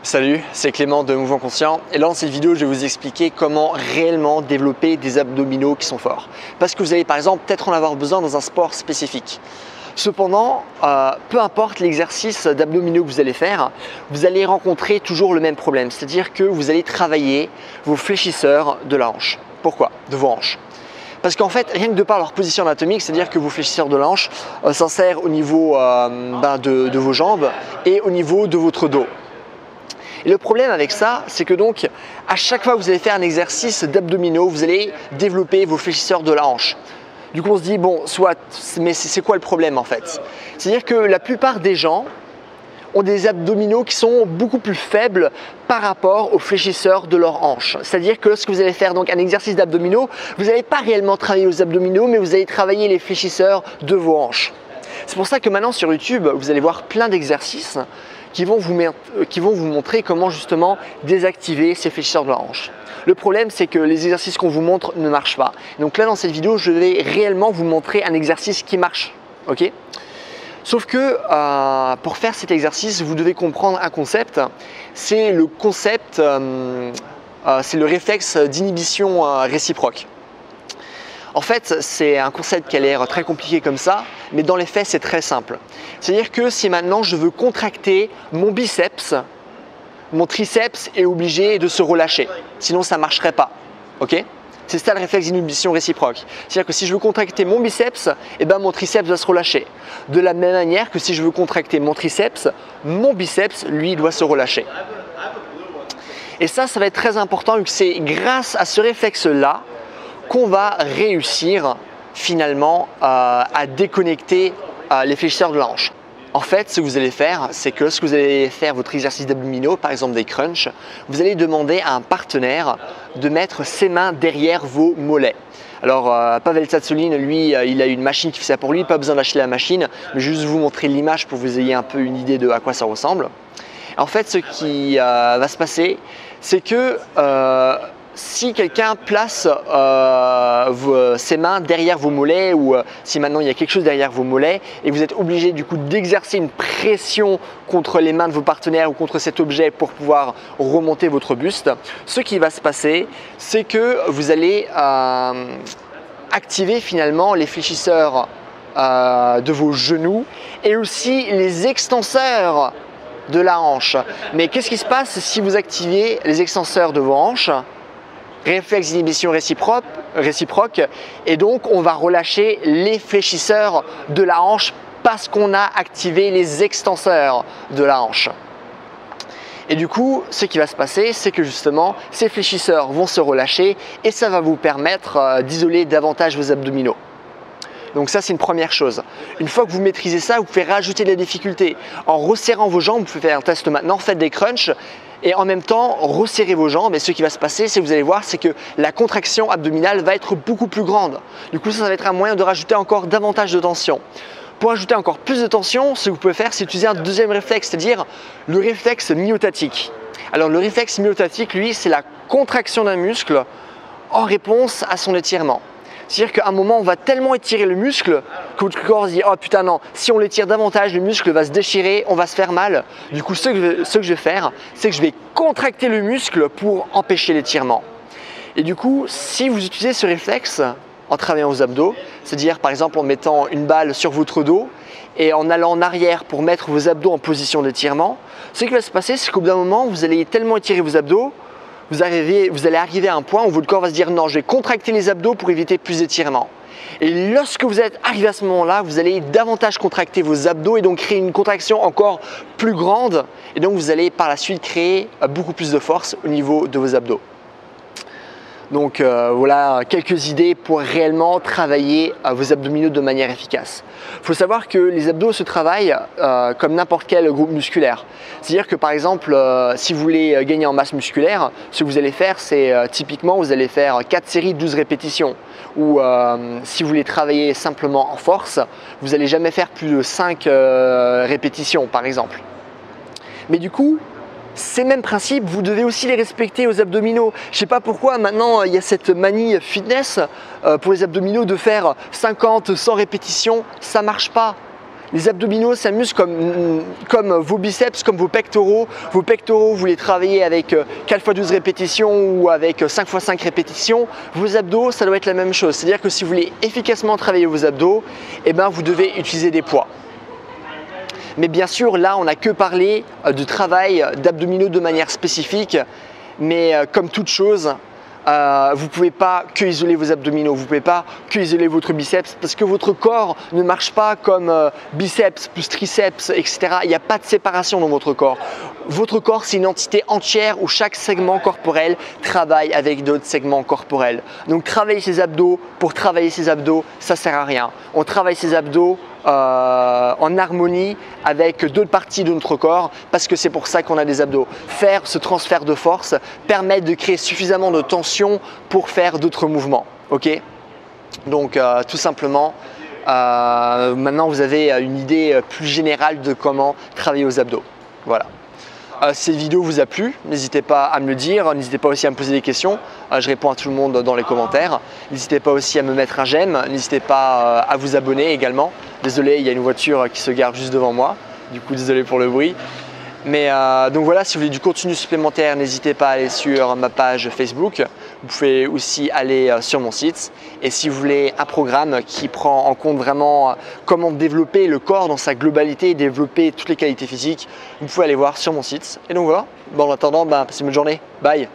Salut, c'est Clément de Mouvement Conscient et là dans cette vidéo je vais vous expliquer comment réellement développer des abdominaux qui sont forts. Parce que vous allez par exemple peut-être en avoir besoin dans un sport spécifique. Cependant, peu importe l'exercice d'abdominaux que vous allez faire, vous allez rencontrer toujours le même problème. C'est-à-dire que vous allez travailler vos fléchisseurs de la hanche. Pourquoi? De vos hanches. Parce qu'en fait, rien que de par leur position anatomique, c'est-à-dire que vos fléchisseurs de la hanche s'insèrent au niveau de vos jambes et au niveau de votre dos. Et le problème avec ça, c'est que donc à chaque fois que vous allez faire un exercice d'abdominaux, vous allez développer vos fléchisseurs de la hanche. Du coup, on se dit, bon, soit, mais c'est quoi le problème en fait? C'est-à-dire que la plupart des gens ont des abdominaux qui sont beaucoup plus faibles par rapport aux fléchisseurs de leur hanche. C'est-à-dire que lorsque vous allez faire donc un exercice d'abdominaux, vous n'allez pas réellement travailler aux abdominaux, mais vous allez travailler les fléchisseurs de vos hanches. C'est pour ça que maintenant sur YouTube, vous allez voir plein d'exercices qui vont vous montrer comment justement désactiver ces fléchisseurs de la hanche. Le problème, c'est que les exercices qu'on vous montre ne marchent pas. Donc là, dans cette vidéo, je vais réellement vous montrer un exercice qui marche. Ok ? Sauf que pour faire cet exercice, vous devez comprendre un concept. C'est le concept, c'est le réflexe d'inhibition réciproque. En fait, c'est un concept qui a l'air très compliqué comme ça, mais dans les faits, c'est très simple. C'est-à-dire que si maintenant je veux contracter mon biceps, mon triceps est obligé de se relâcher, sinon ça ne marcherait pas. Ok ? C'est ça le réflexe d'inhibition réciproque. C'est-à-dire que si je veux contracter mon biceps, eh ben mon triceps doit se relâcher. De la même manière que si je veux contracter mon triceps, mon biceps, lui, doit se relâcher. Et ça va être très important vu que c'est grâce à ce réflexe-là qu'on va réussir finalement à déconnecter les fléchisseurs de la hanche. En fait, ce que vous allez faire, c'est que lorsque vous allez faire votre exercice d'abdominaux, par exemple des crunchs, vous allez demander à un partenaire de mettre ses mains derrière vos mollets. Alors, Pavel Tsatsouline, lui, il a une machine qui fait ça pour lui, pas besoin d'acheter la machine, mais juste vous montrer l'image pour que vous ayez un peu une idée de à quoi ça ressemble. En fait, ce qui va se passer, c'est que si quelqu'un place ses mains derrière vos mollets ou si maintenant il y a quelque chose derrière vos mollets et vous êtes obligé du coup d'exercer une pression contre les mains de vos partenaires ou contre cet objet pour pouvoir remonter votre buste, ce qui va se passer, c'est que vous allez activer finalement les fléchisseurs de vos genoux et aussi les extenseurs de la hanche. Mais qu'est-ce qui se passe si vous activez les extenseurs de vos hanches? Réflexe d'inhibition réciproque et donc on va relâcher les fléchisseurs de la hanche parce qu'on a activé les extenseurs de la hanche. Et du coup, ce qui va se passer, c'est que justement, ces fléchisseurs vont se relâcher et ça va vous permettre d'isoler davantage vos abdominaux. Donc ça, c'est une première chose. Une fois que vous maîtrisez ça, vous pouvez rajouter de la difficulté. En resserrant vos jambes, vous pouvez faire un test maintenant, faites des crunchs et en même temps, resserrez vos jambes. Et ce qui va se passer, c'est que vous allez voir, c'est que la contraction abdominale va être beaucoup plus grande. Du coup, ça va être un moyen de rajouter encore davantage de tension. Pour ajouter encore plus de tension, ce que vous pouvez faire, c'est utiliser un deuxième réflexe, c'est-à-dire le réflexe myotatique. Alors le réflexe myotatique, lui, c'est la contraction d'un muscle en réponse à son étirement. C'est-à-dire qu'à un moment, on va tellement étirer le muscle que votre corps se dit « Oh putain non, si on l'étire davantage, le muscle va se déchirer, on va se faire mal. » Du coup, ce que je vais faire, c'est que je vais contracter le muscle pour empêcher l'étirement. Et du coup, si vous utilisez ce réflexe en travaillant aux abdos, c'est-à-dire par exemple en mettant une balle sur votre dos et en allant en arrière pour mettre vos abdos en position d'étirement, ce qui va se passer, c'est qu'au bout d'un moment, vous allez tellement étirer vos abdos, vous allez arriver à un point où votre corps va se dire non, je vais contracter les abdos pour éviter plus d'étirement. Et lorsque vous êtes arrivé à ce moment-là, vous allez davantage contracter vos abdos et donc créer une contraction encore plus grande. Et donc vous allez par la suite créer beaucoup plus de force au niveau de vos abdos. Donc voilà quelques idées pour réellement travailler vos abdominaux de manière efficace. Il faut savoir que les abdos se travaillent comme n'importe quel groupe musculaire. C'est-à-dire que par exemple, si vous voulez gagner en masse musculaire, ce que vous allez faire, c'est typiquement vous allez faire 4 séries de 12 répétitions. Ou si vous voulez travailler simplement en force, vous n'allez jamais faire plus de 5 répétitions par exemple. Mais du coup, ces mêmes principes, vous devez aussi les respecter aux abdominaux. Je ne sais pas pourquoi maintenant il y a cette manie fitness pour les abdominaux de faire 50, 100 répétitions, ça ne marche pas. Les abdominaux s'amusent comme vos biceps, comme vos pectoraux. Vos pectoraux, vous les travaillez avec 4x12 répétitions ou avec 5x5 répétitions. Vos abdos, ça doit être la même chose. C'est-à-dire que si vous voulez efficacement travailler vos abdos, eh ben, vous devez utiliser des poids. Mais bien sûr, là, on n'a que parlé de travail d'abdominaux de manière spécifique. Mais comme toute chose, vous ne pouvez pas que isoler vos abdominaux, vous ne pouvez pas que isoler votre biceps parce que votre corps ne marche pas comme biceps plus triceps, etc. Il n'y a pas de séparation dans votre corps. Votre corps, c'est une entité entière où chaque segment corporel travaille avec d'autres segments corporels. Donc travailler ses abdos pour travailler ses abdos, ça ne sert à rien. On travaille ses abdos en harmonie avec d'autres parties de notre corps parce que c'est pour ça qu'on a des abdos. Faire ce transfert de force permet de créer suffisamment de tension pour faire d'autres mouvements. Ok? Donc tout simplement, maintenant vous avez une idée plus générale de comment travailler aux abdos. Voilà. Cette vidéo vous a plu, n'hésitez pas à me le dire, n'hésitez pas aussi à me poser des questions, je réponds à tout le monde dans les commentaires. N'hésitez pas aussi à me mettre un j'aime, n'hésitez pas à vous abonner également. Désolé, il y a une voiture qui se gare juste devant moi, du coup désolé pour le bruit. Mais donc voilà, si vous voulez du contenu supplémentaire, n'hésitez pas à aller sur ma page Facebook. Vous pouvez aussi aller sur mon site. Et si vous voulez un programme qui prend en compte vraiment comment développer le corps dans sa globalité, développer toutes les qualités physiques, vous pouvez aller voir sur mon site. Et donc voilà, bon, en attendant, passez une bonne journée. Bye!